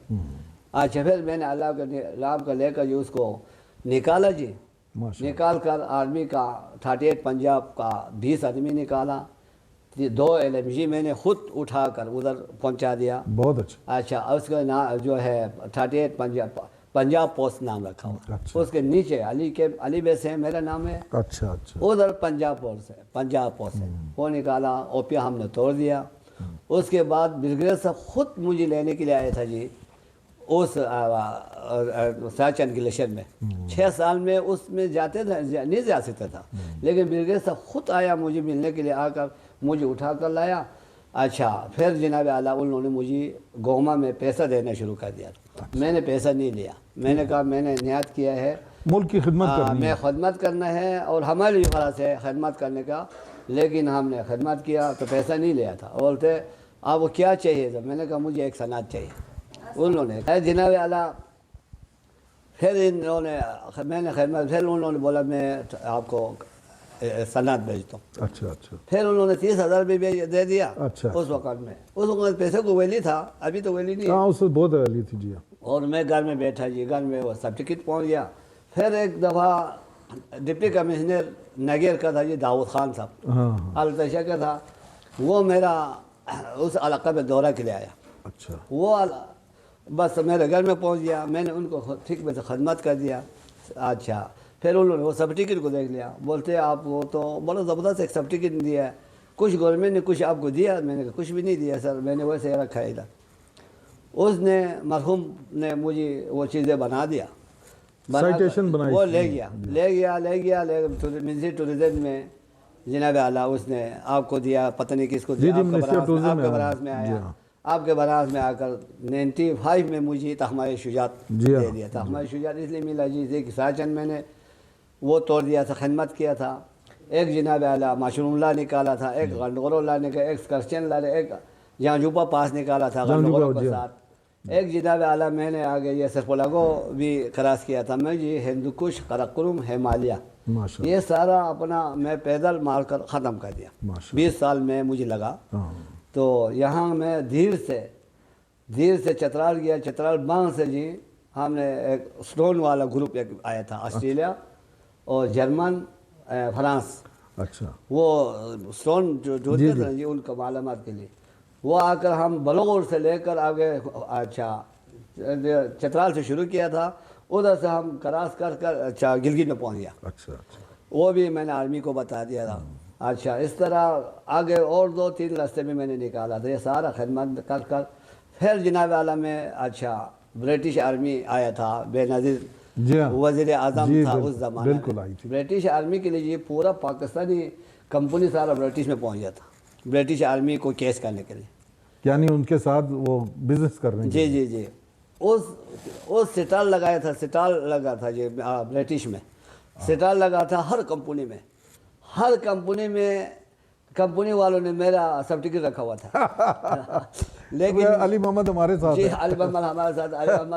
S2: اچھا پھر میں نے اللہ کے نام کا لے کر جی اس کو نکالا جی. نکال کر آرمی کا 38 پنجاب کا 20 آدمی نکالا. 2 LMG میں نے خود اٹھا کر ادھر پہنچا دیا.
S1: بہت اچھا.
S2: اچھا اس کا نام جو ہے 38 پنجاب پوسٹ نام رکھا ہوا. اس کے نیچے علی بیس ہے، میرا نام ہے.
S1: اچھا
S2: ادھر پنجاب پوسٹ ہے. وہ نکالا، OP ہم نے توڑ دیا. اس کے بعد بریگیڈیئر صاحب خود مجھے لینے کے لیے آیا تھا جی اس سیاچن گلیشیر میں. 6 سال میں اس میں جاتے تھے، نہیں جا سکتا تھا، لیکن بریگیڈیئر صاحب خود آیا مجھے ملنے کے لیے، آ کر مجھے اٹھا کر لایا. اچھا پھر جناب اعلیٰ انہوں نے مجھے گوما میں پیسہ دینا شروع کر دیا. میں نے پیسہ نہیں لیا. میں نے کہا میں نے نیت کیا ہے
S1: ملک کی خدمت کرنی ہے،
S2: میں خدمت کرنا ہے، اور ہمارے لیے خلاص ہے خدمت کرنے کا. لیکن ہم نے خدمت کیا تو پیسہ نہیں لیا تھا. بولتے آپ کو کیا چاہیے تھا؟ میں نے کہا مجھے ایک صنعت چاہیے. انہوں نے جناب اعلیٰ پھر انہوں نے میں نے خدمت، پھر انہوں نے بولا میں آپ کو صنعت بھیجتا ہوں.
S1: اچھا اچھا
S2: پھر انہوں نے 30,000 بھی دے دیا
S1: اچھا
S2: اس وقت میں. اس وقت پیسے کو ویلی تھا, ابھی تو ویلی نہیں ہے.
S1: ہاں اس وقت بہت علی تھی جی.
S2: اور میں گھر میں بیٹھا جی, گھر میں وہ سرٹیفکیٹ پہنچ گیا. پھر ایک دفعہ ڈپٹی کمشنر نگیر کا تھا جی, داؤد خان صاحب,
S1: ہاں ہاں
S2: التشا کا تھا, وہ میرا اس علاقہ میں دورہ کے لیے آیا.
S1: اچھا
S2: وہ بس میرے گھر میں پہنچ گیا, میں نے ان کو ٹھیک میں سے خدمت کر دیا. اچھا پھر انہوں نے وہ سرٹیفکیٹ کو دیکھ لیا, بولتے آپ کو تو بڑا زبردست ایک سرٹیفکیٹ دیا ہے, کچھ گورنمنٹ نے کچھ آپ کو دیا؟ میں نے کہا کچھ بھی نہیں دیا سر, میں نے ویسے رکھا ہے ادھر. اس نے مرحوم نے مجھے وہ چیزیں بنا دیا,
S1: سائٹیشن بنائی,
S2: وہ لے گیا منسٹری ٹورزم میں جناب اعلیٰ اس نے آپ کو دیا, پتہ نہیں کس کو دیا, آپ کے براز میں آیا. آپ کے براز میں آ کر 95 میں مجھے تحمہ شجاعت دے دیا. تحمہ شجاعت اس لیے ملا جی کہ ساچن میں نے وہ توڑ دیا تھا, خدمت کیا تھا. ایک جناب اعلیٰ معشوم اللہ نکالا تھا, ایک غنڈور اللہ نکالا, ایک کرچن اللہ, ایک جانجوبا پاس نکالا تھا غنڈوروں کے ساتھ, ایک جناب اعلیٰ میں نے آگے یہ سرپلگو بھی کراس کیا تھا. میں جی ہندوکش, قراقرم, ہمالیہ, یہ سارا اپنا میں پیدل مار کر ختم کر دیا. 20 سال میں مجھے لگا. تو یہاں میں دھیر سے چترال گیا. چترال بانگ سے جی ہم نے ایک سٹون والا گروپ ایک آیا تھا, آسٹریلیا اور جرمن, فرانس.
S1: اچھا
S2: وہ سٹون جو ہوتے تھے جی ان کا معلومات کے لیے, وہ آ کر ہم بلوغ سے لے کر آگے, اچھا چترال سے شروع کیا تھا, ادھر سے ہم کراس کر اچھا گلگت میں پہنچ گیا.
S1: اچھا اچھا
S2: وہ بھی میں نے آرمی کو بتا دیا تھا. اچھا اس طرح آگے اور 2-3 راستے میں نے نکالا تھا. یہ سارا خدمت کر پھر جناب اعلیٰ میں اچھا برٹش آرمی آیا تھا, بے نظیر وزیر اعظم تھا اس زمانے میں. برٹش آرمی کے لیے یہ پورا پاکستانی کمپنی سارا برٹش میں پہنچ گیا تھا, برٹش آرمی کو کیس کرنے کے لیے,
S1: یعنی ان کے ساتھ وہ بزنس کر رہے ہیں.
S2: جی جی جی. اس سٹال لگایا تھا, سٹال لگا تھا جی برٹش میں, سٹال لگا تھا ہر کمپنی میں. ہر کمپنی والوں نے میرا سرٹیفکیٹ رکھا ہوا تھا. لیکن
S1: علی محمد ہمارے ساتھ,
S2: جی علی محمد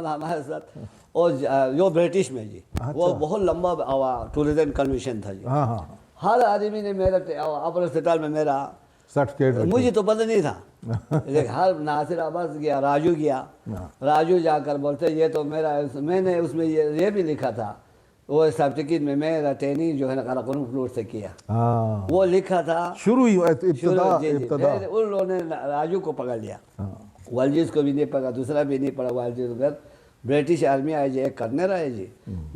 S2: ہمارے ساتھ, اور جو برٹش میں جی وہ بہت لمبا ٹورزم کنوینشن تھا جی. ہر آدمی نے میرا اپنے سٹال میں میرا
S1: سرٹیفکیٹ,
S2: مجھے تو پتہ نہیں تھا, لیکن ہر ناصر عباس گیا, راجو گیا, راجو جا کر بولتے یہ تو میرا, میں نے اس میں یہ بھی لکھا تھا وہ سرٹیفکیٹ میں, میرا ٹریننگ جو ہے نا قراقرم فلور سے کیا, وہ لکھا تھا
S1: شروع ہی
S2: ابتدا. پھر ان لوگوں نے راجو کو پکڑ لیا, والجز کو بھی نہیں پکڑا, دوسرا بھی نہیں پڑا والجز. پھر برٹش آرمی آئے جی, ایک کرنل آئے جی,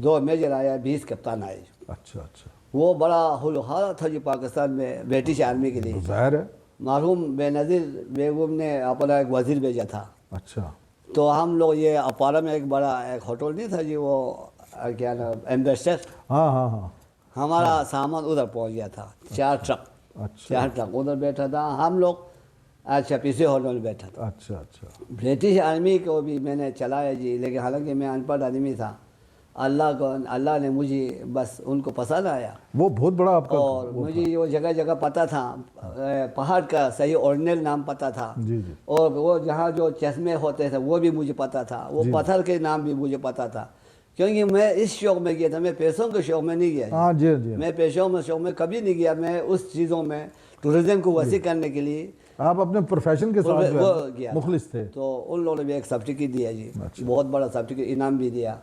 S2: 2 میجر آیا, 20 کپتان آئے جی.
S1: اچھا اچھا,
S2: وہ بڑا ہلوہارا تھا جی پاکستان میں برٹش آرمی کے لیے.
S1: ظاہر ہے
S2: مرحوم بے نظیر بیگم نے اپنا ایک وزیر بھیجا تھا.
S1: اچھا,
S2: تو ہم لوگ یہ اپارا میں ایک بڑا ایک ہوٹل نہیں تھا جی, وہ کیا نام ایمبیسڈر,
S1: ہاں ہاں ہاں,
S2: ہمارا سامان ادھر پہنچ گیا تھا. 4 ٹرک ادھر بیٹھا تھا, ہم لوگ اچھا پیچھے ہوٹل میں بیٹھا تھا.
S1: اچھا اچھا,
S2: برٹش آرمی کو بھی میں نے چلایا جی, لیکن حالانکہ میں ان پڑھ آدمی تھا, اللہ نے مجھے بس ان کو پسند آیا.
S1: وہ بہت بڑا آپ کا,
S2: اور مجھے وہ جگہ جگہ پتہ تھا, پہاڑ کا صحیح اوریجنل نام پتہ تھا, اور وہ جہاں جو چشمے ہوتے تھے وہ بھی مجھے پتہ تھا, وہ پتھر کے نام بھی مجھے پتہ تھا, کیونکہ میں اس شوق میں گیا تھا, میں پیسوں کے شوق میں نہیں گیا. میں پیسوں میں شوق میں کبھی نہیں گیا, میں اس چیزوں میں ٹورزم کو وسیع کرنے کے لیے
S1: آپ اپنے پروفیشن کے ساتھ مخلص تھے.
S2: تو ان لوگوں نے بھی ایک سرٹیفکیٹ دیا جی, بہت بڑا سرٹیفکیٹ انعام بھی دیا.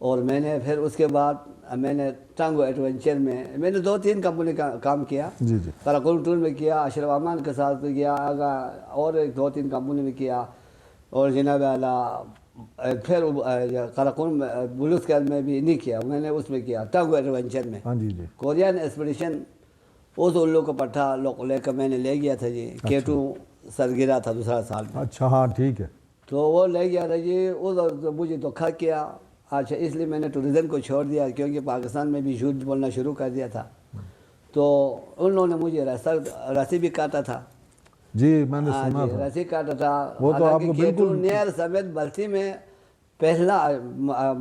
S2: اور میں نے پھر اس کے بعد میں نے ٹانگو ایڈونچر میں نے 2-3 کمپنی کا کام کیا. قراقرم ٹور میں کیا, اشرف امان کے ساتھ کیا, اور 2-3 کمپنی میں کیا. اور جناب اعلیٰ پھر قراقرم بلوسکر میں بھی نہیں کیا, میں نے اس میں کیا ٹانگو ایڈونچر میں. کورین ایکسپیڈیشن اس ان لوگ کو پٹھا لوگ لے کر میں نے لے گیا تھا جی, K2 سرگرا تھا دوسرا سال میں.
S1: اچھا ہاں ٹھیک ہے.
S2: تو وہ لے گیا تھا جی, ادھر مجھے دھوکا کیا. اچھا اس لیے میں نے ٹورزم کو چھوڑ دیا, کیونکہ پاکستان میں بھی جھوٹ بولنا شروع کر دیا تھا. تو ان لوگوں نے مجھے رسی بھی کاٹا تھا
S1: جی, میں نے سنا
S2: تھا, رسی کاٹا تھا.
S1: وہ تو آپ کو بالکل
S2: نیئر سمیت بلتی میں پہلا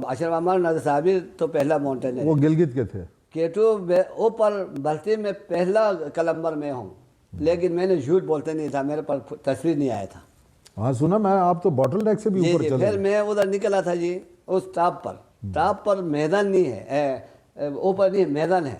S2: اشرف امان نظر صابر تو پہلا ماؤنٹین ہے,
S1: وہ گلگت کے تھے.
S2: K2 اوپر بلتی میں پہلا کلمبر میں ہوں, لیکن میں نے جھوٹ بولتے نہیں تھا, میرے پر تصویر نہیں آیا تھا.
S1: ہاں سنا میں, آپ تو باٹل نیک سے بھی اوپر چلے.
S2: پھر میں ادھر نکلا تھا جی, اس ٹاپ پر میدان نہیں ہے, اوپر نہیں میدان ہے,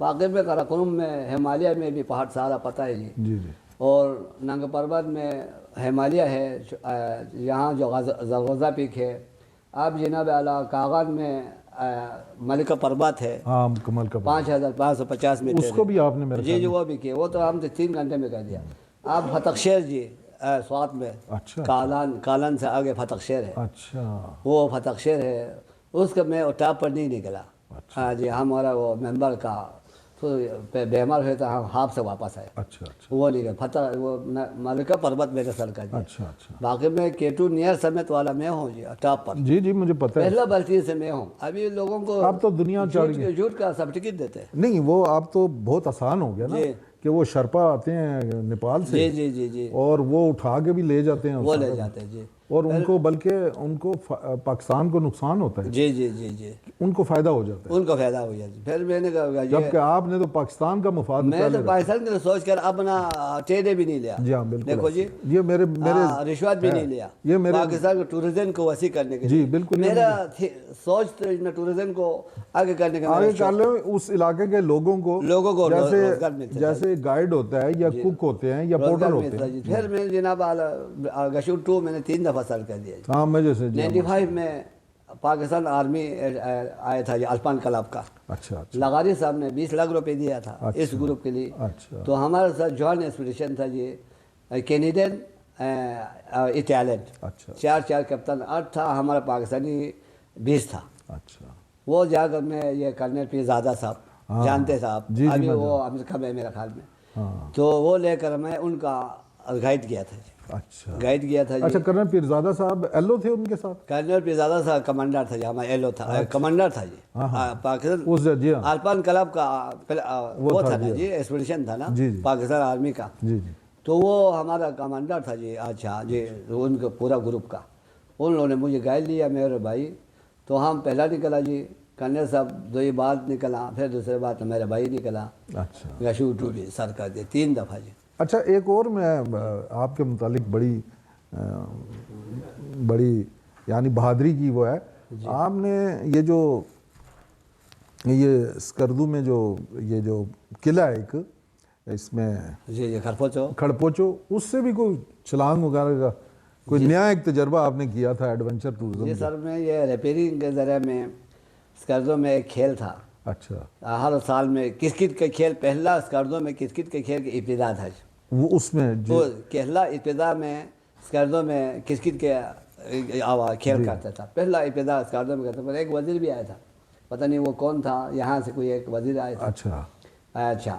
S2: واقعی میں قراقرم میں ہمالیہ میں بھی پہاڑ سارا پتہ ہے جی،
S1: جی جی
S2: اور ننگا پربت میں ہمالیہ ہے، یہاں جو زلغوزہ پیک ہے. اب جناب اعلیٰ کاغان میں ملکہ پربت ہے،
S1: ہاں کمل کا
S2: 5550 میٹر
S1: اس کو بھی آپ نے میرے
S2: جی جی وہ بھی کیے، وہ تو ہم سے 3 گھنٹے میں کر دیا. اب فتح شیر جی سوات میں
S1: اچھا
S2: کالان سے آگے فتح شیر ہے،
S1: اچھا
S2: وہ فتح شیر ہے. اس کا میں ٹاپ پر نہیں نکلا. ہاں جی ہمارا وہ ممبر کا بیمار ہوئے تو ہم ہاف سے واپس آئے،
S1: اچھا اچھا
S2: وہ نہیں گیا. فتح وہ ملکہ پربت میرے سر کا جی.
S1: اچھا اچھا
S2: باقی میں K2 نیئر سمیت والا میں ہوں جی ٹاپ پر،
S1: جی جی مجھے پتہ ہے.
S2: پہلا بلٹی سے میں ہوں. ابھی لوگوں کو
S1: اب تو دنیا چڑھ گئی.
S2: جھوٹ کا سرٹیفکیٹ دیتے ہیں.
S1: نہیں وہ اب تو بہت آسان ہو گیا نا
S2: جی
S1: کہ وہ شرپا آتے ہیں نیپال سے
S2: جی جی جی جی
S1: اور وہ اٹھا کے بھی لے جاتے ہیں
S2: وہ لے جاتے ہیں جی.
S1: اور ان کو بلکہ ان کو پاکستان کو نقصان ہوتا ہے،
S2: جی جی جی جی
S1: ان کو فائدہ ہو جاتا ہے.
S2: ان کو فائدہ ہو جاتا ہے. پھر میں نے کہا یہ
S1: جبکہ آپ نے تو پاکستان کا مفاد
S2: میں
S1: پہلے
S2: تو
S1: رکھا.
S2: پاکستان کے لیے سوچ کر اپنا ٹیڑے بھی نہیں لیا.
S1: جی ہاں بالکل
S2: دیکھو جی
S1: یہ میرے
S2: رشوت بھی نہیں لیا.
S1: یہ میرے
S2: پاکستان کے ٹورزم کو وسیع کرنے کے
S1: جی
S2: لیے
S1: بالکل
S2: میرا سوچ تو ٹورزم کو آگے کرنے کا
S1: آگے کر لیں اس علاقے کے لوگوں کو
S2: روزگار ملتا
S1: جیسے گائیڈ ہوتا ہے یا کوک ہوتے ہیں یا پورٹر ہوتے
S2: ملتا
S1: ہیں.
S2: جی. پھر میں جناب گشور 2 میں نے 3 دفعہ سر کر دیا جی.
S1: ہاں مجھے سے
S2: 95 میں پاکستان آرمی آیا تھا جی الپان کلب کا.
S1: اچھا اچھا
S2: لغاری صاحب نے 20 لاکھ روپے دیا تھا اس گروپ کے لیے.
S1: اچھا
S2: تو ہمارے ساتھ جوائنٹ ایکسپیڈیشن تھا جی کینیڈین اٹالین.
S1: اچھا
S2: 4 کپتان 8 تھا، ہمارا پاکستانی 20 تھا.
S1: اچھا
S2: وہ جا کر میں یہ کرنل پیر زادہ صاحب جانتے صاحب
S1: جی
S2: ابھی وہ امریکہ میں میرا خیال میں،
S1: ہاں
S2: تو وہ لے کر میں ان کا گائیڈ کیا تھا جی.
S1: اچھا
S2: گائیڈ کیا تھا جی.
S1: اچھا کرنل پیرزادہ صاحب ایلو تھے ان کے ساتھ.
S2: کرنل پیرزادہ صاحب کمانڈر تھا جی، ہمارا ایلو تھا کمانڈر تھا جی پاکستان
S1: اس جی ہاں
S2: الپان کلب کا وہ تھا نا جی ایکسپیڈیشن تھا نا
S1: جی جی
S2: پاکستان آرمی کا.
S1: جی جی
S2: تو وہ ہمارا کمانڈر تھا جی. اچھا جی ان کا پورا گروپ کا ان لوگوں نے مجھے گائیڈ لیا میرے بھائی. تو ہم پہلا نکلا جی کرنل صاحب، 2 بات نکلا، پھر دوسرے بات میرا بھائی نکلا.
S1: اچھا
S2: گشور 2 بھی سر کر دیا 3 دفعہ جی.
S1: اچھا ایک اور میں آپ کے متعلق بڑی یعنی بہادری کی وہ ہے آپ نے یہ اسکردو میں یہ جو قلعہ ہے ایک اس میں
S2: جی جی
S1: کھڑپوچو اس سے بھی کوئی چھلانگ وغیرہ کا کوئی نیا ایک تجربہ آپ نے کیا تھا ایڈونچر ٹورزم.
S2: جی سر میں یہ ریپیرنگ کے ذریعے میں اسکردو میں ایک کھیل تھا.
S1: اچھا
S2: ہر سال میں کرکٹ کا کھیل، پہلا اسکردو میں کرکٹ کے کھیل کی ابتدا تھا.
S1: وہ اس میں
S2: تو پہلا ابتدا میں اسکردو میں کرکٹ کے کھیل کرتا تھا. پہلا ابتدا اسکردو میں کرتا تھا. ایک وزیر بھی آیا تھا، پتہ نہیں وہ کون تھا، یہاں سے کوئی ایک وزیر آیا تھا. اچھا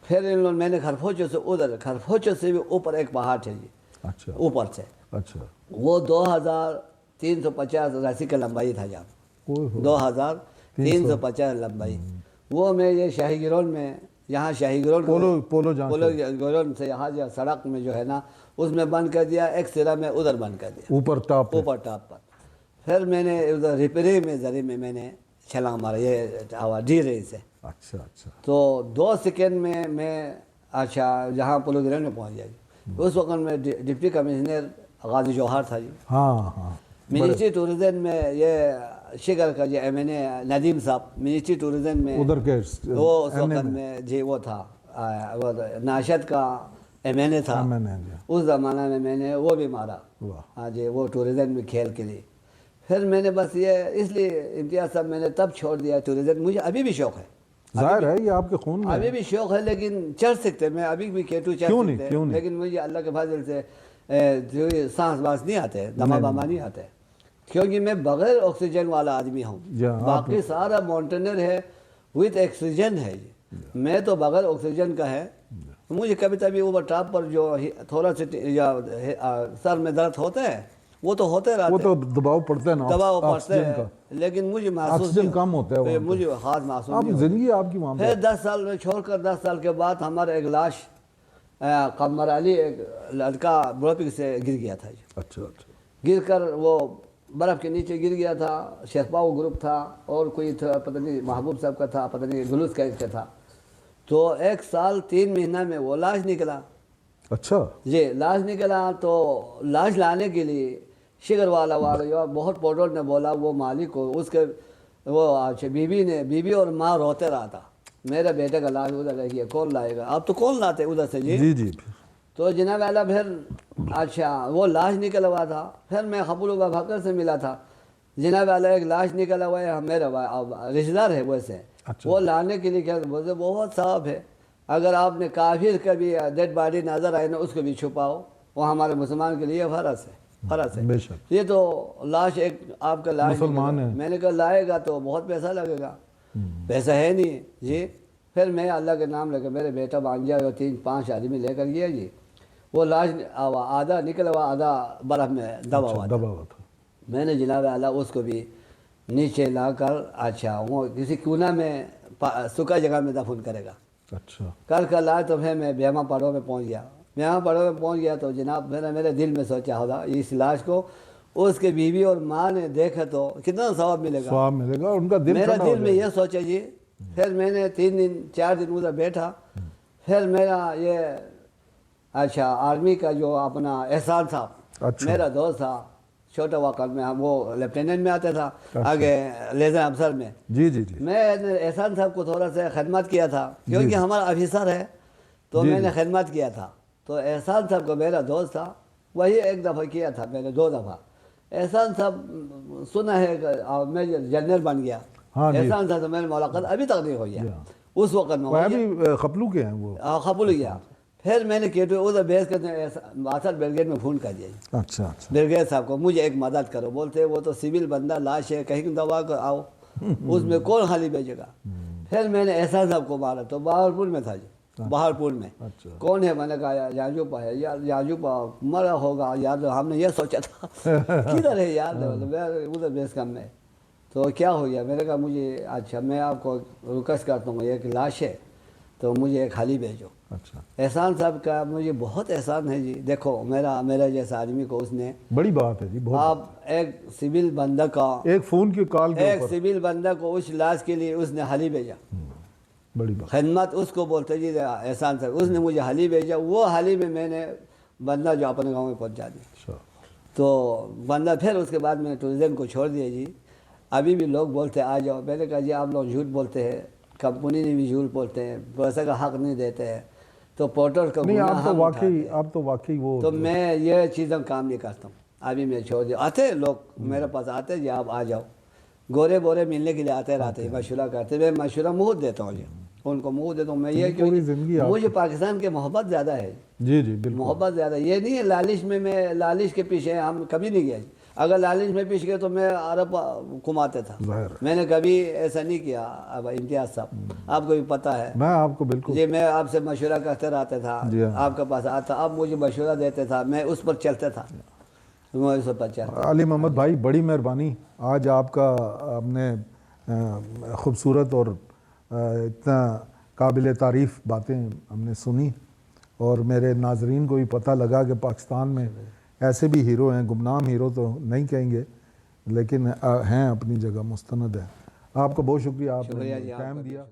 S2: پھر ان لوگوں میں نے کھرپوچو سے ادھر، کھرپوچو سے بھی اوپر ایک پہاڑ ہے جی
S1: اچھا
S2: اوپر سے.
S1: اچھا
S2: وہ 2350 رسی کا لمبائی تھا جہاں 2350 لمبائی. وہ میں یہ شاہی گرون میں، یہاں شاہی گرون
S1: پولو
S2: گرون سے یہاں جو سڑک میں جو ہے نا اس میں بند کر دیا، ایک سرا میں ادھر بند کر دیا
S1: اوپر ٹاپ
S2: پر. پھر میں نے ادھر ریپیری میں ذریعے میں نے چھلانگ مارا یہ ڈی رہی سے.
S1: اچھا اچھا
S2: تو 2 سیکنڈ میں اچھا جہاں پولو گرون میں پہنچ گیا جی. اس وقت میں ڈپٹی کمشنر غازی جوہر تھا جی.
S1: ہاں
S2: منسٹری ٹورزم میں یہ شگر کا جی ایم این اے ندیم صاحب منسٹری ٹورزم میں
S1: ادھر کے
S2: وہ اس وقت میں جی وہ تھا وہ ناشد کا ایم این اے تھا. اس زمانہ میں نے وہ بھی مارا ہاں جی وہ ٹورزم میں کھیل کے لیے. پھر میں نے بس یہ اس لیے امتیاز صاحب میں نے تب چھوڑ دیا ٹورزم. مجھے ابھی بھی شوق ہے،
S1: ظاہر ہے یہ آپ کے خون میں
S2: ابھی بھی شوق ہے، لیکن چڑھ سکتے میں ابھی بھی K2 چڑھ سکتے، لیکن مجھے اللہ کے فضل سے سانس باس نہیں آتے، دما باما نہیں آتے، کیونکہ میں بغیر آکسیجن والا آدمی ہوں. باقی سارا ماؤنٹینر ہے وتھ آکسیجن ہے. میں تو بغیر آکسیجن کا ہے. مجھے کبھی کبھی اوپر ٹاپ پر جو تھوڑا سا سر میں درد ہوتا ہے وہ تو ہوتے رہتے،
S1: وہ تو دباؤ پڑتا ہے نا،
S2: دباؤ پڑتا ہے، لیکن مجھے محسوس
S1: کم ہوتا ہے،
S2: مجھے خاص محسوس
S1: نہیں ہوتا. زندگی آپ کی وہاں
S2: پھر 10 سال میں چھوڑ کر 10 سال کے بعد ہمارا ایک لاش قمر علی ایک لڑکا بروپک سے گر گیا تھا.
S1: اچھا
S2: گر کر وہ برف کے نیچے گر گیا تھا. شیخپاؤ گروپ تھا اور کوئی تھا پتہ نہیں محبوب صاحب کا تھا، پتہ نہیں گلوز کا ایک تھا. تو 1 سال 3 مہینہ میں وہ لاش نکلا.
S1: اچھا
S2: جی لاش نکلا. تو لاش لانے کے لیے شگر والا بہت پوڈر نے بولا وہ مالک کو، اس کے وہ بیوی اور ماں روتے رہا تھا. میرا بیٹے کا لاش ادھر رہ گیا، کون لائے گا؟ اب تو کون لاتے ادھر سے جی؟
S1: جی جی
S2: تو جناب والا پھر اچھا وہ لاش نکلا ہوا تھا، پھر میں خبر و بکر سے ملا تھا، جناب والا ایک لاش نکلا ہوا ہے، میرا رشتہ دار ہے ویسے،
S1: اچھا
S2: وہ لانے کے لیے کیا بولتے بہت صاف ہے، اگر آپ نے کافر کا بھی ڈیڈ باڈی نظر آئے نا اس کو بھی چھپاؤ، وہ ہمارے مسلمان کے لیے فرض ہے، فرض ہے۔
S1: بے شک
S2: یہ تو لاش ایک آپ کا لاش
S1: مسلمان ہے،
S2: میں نے کہا لائے گا تو بہت پیسہ لگے گا، پیسہ ہے نہیں جی۔ پھر میں اللہ کے نام لے کے میرے بیٹا بانجا اور 3-5 آدمی لے کر گیا جی، وہ لاش آدھا نکلا ہوا آدھا برف میں دبا ہوا تھا،
S1: دبا ہوا تھا،
S2: میں نے جناب اعلیٰ اس کو بھی نیچے لا کر اچھا وہ کسی کونا میں سکا جگہ میں دفن کرے گا،
S1: اچھا
S2: کر لائے تو پھر میں بیما پاڑوں میں پہنچ گیا، بیما پاڑوں میں پہنچ گیا تو جناب میرے دل میں سوچا ہوگا اس لاش کو اس کے بیوی اور ماں نے دیکھا تو کتنا ثواب ملے گا،
S1: ثواب ملے گا، ان کا دل
S2: میرا
S1: ٹھنڈا ہو
S2: دل میں
S1: جائے
S2: یہ سوچا جی۔ پھر میں نے 3-4 دن ادھر بیٹھا، پھر میرا یہ اچھا آرمی کا جو اپنا احسان صاحب
S1: اچھا
S2: میرا دوست تھا، چھوٹا وقت میں وہ لیفٹیننٹ میں آتا تھا، آگے لیزر افسر میں،
S1: جی جی جی
S2: میں احسان صاحب کو تھوڑا سا خدمت کیا تھا کیونکہ ہمارا آفیسر ہے تو میں نے خدمت کیا تھا، تو احسان صاحب کو میرا دوست تھا، وہی ایک دفعہ کیا تھا میں نے 2 دفعہ، احسان صاحب سنا ہے کہ میں جنرل بن گیا، احسان صاحب سے میری ملاقات ابھی تک نہیں ہوئی ہے، اس وقت میں
S1: وہ بھی خپلو کے ہیں وہ
S2: قبول گیا۔ پھر میں نے ادھر بیس کے باسٹھ بریگیڈ میں فون کر دیا،
S1: اچھا اچھا
S2: بریگیڈ صاحب کو مجھے ایک مدد کرو، بولتے وہ تو سول بندہ لاش ہے کہیں دوا کر آؤ، اس میں کون خالی بھیجے گا؟ پھر میں نے احسان صاحب کو مارا تو بہارپور میں تھا جی، بہارپور میں کون ہے؟ میں نے کہا یاجوپا ہے، یار یاجوپا مرا ہوگا یار، ہم نے یہ سوچا تھا کدھر ہے یار، ادھر بیس کم میں، تو کیا ہو گیا؟ میں نے کہا مجھے اچھا میں آپ کو ریکویسٹ کرتا ہوں ایک لاش ہے تو مجھے ایک خالی بھیجو۔
S1: اچھا
S2: احسان صاحب کا مجھے بہت احسان ہے جی، دیکھو میرا جیسا آدمی کو اس نے،
S1: بڑی بات ہے جی، بہت
S2: آپ ایک سول بندہ کا
S1: ایک فون کی کال کے
S2: ایک
S1: اوپر
S2: سول بندہ کو اس لاش کے لیے اس نے حلی بھیجا،
S1: بڑی بات،
S2: خدمت اس کو بولتے جی احسان صاحب، اس نے مجھے حلی بھیجا، وہ حلی میں نے بندہ جو اپنے گاؤں میں پہنچا دیا،
S1: اچھا
S2: تو بندہ پھر اس کے بعد میں نے ٹورزم کو چھوڑ دیا جی۔ ابھی بھی لوگ بولتے آ جاؤ، میں نے کہا جی آپ لوگ جھوٹ بولتے ہیں، کمپنی نے بھی جھوٹ بولتے ہیں، پیسے کا حق نہیں دیتے ہیں، تو پورٹر کا
S1: نہیں،
S2: گناہ ہم اٹھاتے ہیں،
S1: آپ تو واقعی وہ
S2: تو میں یہ چیزیں کام نہیں کرتا ہوں، ابھی میں چھوڑ دیا۔ آتے لوگ میرے پاس آتے جی آپ آ جاؤ، گورے بورے ملنے کے لیے آتے رہتے ہیں، مشورہ کرتے، میں مشورہ مہد دیتا ہوں جی، ان کو مہد دیتا ہوں میں، یہ
S1: پوری زندگی
S2: مجھے پاکستان کے محبت زیادہ ہے،
S1: جی جی بالکل،
S2: محبت زیادہ، یہ نہیں ہے لالچ میں لالچ کے پیچھے ہم کبھی نہیں گئے، اگر لالچ میں پیچھے گئے تو میں عرب کماتے تھا، میں نے کبھی ایسا نہیں کیا۔ اب امتیاز صاحب آپ کو بھی پتہ ہے،
S1: میں آپ کو بالکل
S2: جی میں آپ سے مشورہ کرتے رہتا تھا،
S1: جی ہاں،
S2: آپ کے پاس آتا، آپ مجھے مشورہ دیتے تھا، میں اس پر چلتا تھا، میں اس پر چلتا۔
S1: علی محمد بھائی بڑی مہربانی، آج آپ کا ہم نے خوبصورت اور اتنا قابل تعریف باتیں ہم نے سنی، اور میرے ناظرین کو بھی پتہ لگا کہ پاکستان میں ایسے بھی ہیرو ہیں، گمنام ہیرو تو نہیں کہیں گے لیکن ہیں، اپنی جگہ مستند ہیں۔ آپ کا بہت شکریہ، آپ نے ٹائم دیا۔